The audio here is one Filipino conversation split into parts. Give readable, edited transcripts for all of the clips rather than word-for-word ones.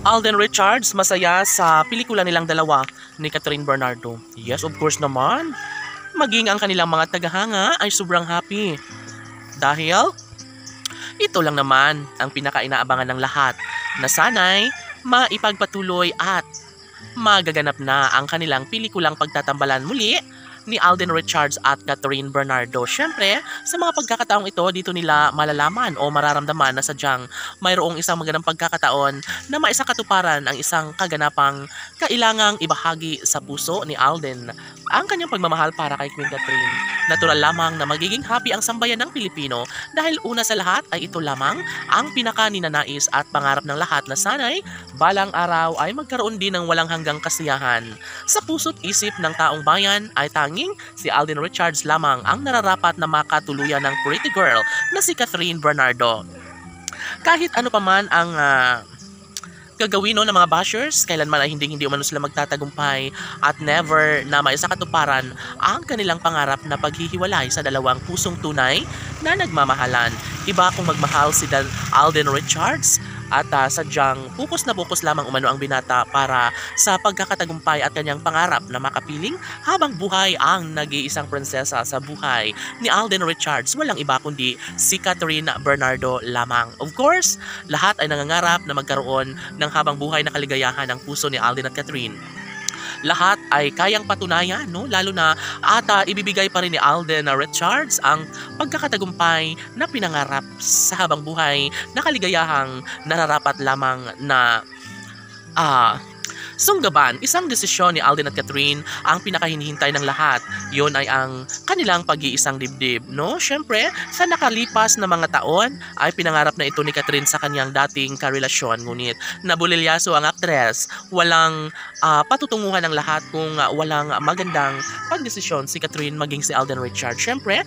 Alden Richards masaya sa pelikula nilang dalawa ni Catherine Bernardo. Yes, of course naman. Maging ang kanilang mga tagahanga ay sobrang happy. Dahil ito lang naman ang pinaka-inaabangan ng lahat na sana'y maipagpatuloy at magaganap na ang kanilang pelikulang pagtatambalan muli ni Alden Richards at Catherine Bernardo. Siyempre, sa mga pagkakataong ito, dito nila malalaman o mararamdaman na sadyang mayroong isang magandang pagkakataon na maisakatuparan ang isang kaganapang kailangang ibahagi sa puso ni Alden ang kanyang pagmamahal para kay Queen Catherine. Natural lamang na magiging happy ang sambayan ng Pilipino dahil una sa lahat ay ito lamang ang pinaka-ninanais at pangarap ng lahat na sana'y balang araw ay magkaroon din ng walang hanggang kasiyahan. Sa puso't isip ng taong bayan ay tanging si Alden Richards lamang ang nararapat na makatuluyan ng pretty girl na si Catherine Bernardo. Kahit ano pa man ang gagawin ng mga bashers, kailanman ay hindi umano sila magtatagumpay at never na maisakatuparan ang kanilang pangarap na paghihiwalay sa dalawang pusong tunay na nagmamahalan. Iba kung magmahal si Alden Richards at sadyang pukos na pukos lamang umano ang binata para sa pagkakatagumpay at kanyang pangarap na makapiling habang buhay ang nag-iisang prinsesa sa buhay ni Alden Richards. Walang iba kundi si Catherine Bernardo lamang. Of course, lahat ay nangangarap na magkaroon ng habang buhay na kaligayahan ng puso ni Alden at Catherine. Lahat ay kayang patunayan, no? Lalo na ibibigay pa rin ni Alden Richards ang pagkakatagumpay na pinangarap sa habang buhay na kaligayahang nararapat lamang na sunggaban. Isang desisyon ni Alden at Catherine ang pinakahinihintay ng lahat. Yun ay ang kanilang pag-iisang dibdib, no? Siyempre, sa nakalipas na mga taon ay pinangarap na ito ni Catherine sa kanyang dating karelasyon. Ngunit nabulilyaso ang aktres. Walang patutunguhan ng lahat kung walang magandang pagdesisyon si Catherine maging si Alden Richards. Siyempre,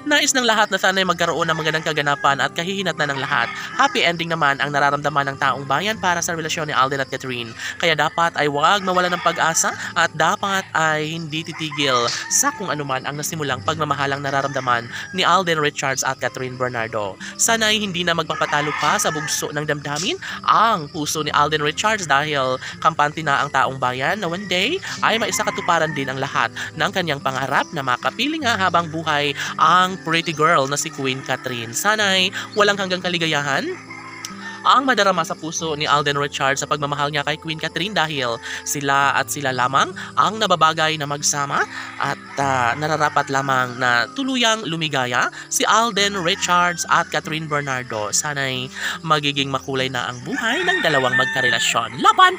nais ng lahat na sana'y magkaroon ng magandang kaganapan at kahihinat na ng lahat. Happy ending naman ang nararamdaman ng taong bayan para sa relasyon ni Alden at Catherine. Kaya dapat ay huwag mawala ng pag-asa at dapat ay hindi titigil sa kung anuman ang nasimulang pagmamahalang nararamdaman ni Alden Richards at Catherine Bernardo. Sana ay hindi na magpapatalo pa sa bugso ng damdamin ang puso ni Alden Richards dahil kampante na ang taong bayan na one day ay maisakatuparan din ang lahat ng kanyang pangarap na makapiling nga habang buhay ang pretty girl na si Queen Catherine. Sana ay walang hanggang kaligayahan ang madarama sa puso ni Alden Richards sa pagmamahal niya kay Queen Catherine dahil sila lamang ang nababagay na magsama at nararapat lamang na tuluyang lumigaya si Alden Richards at Catherine Bernardo. Sana'y magiging makulay na ang buhay ng dalawang magkarelasyon. Laban!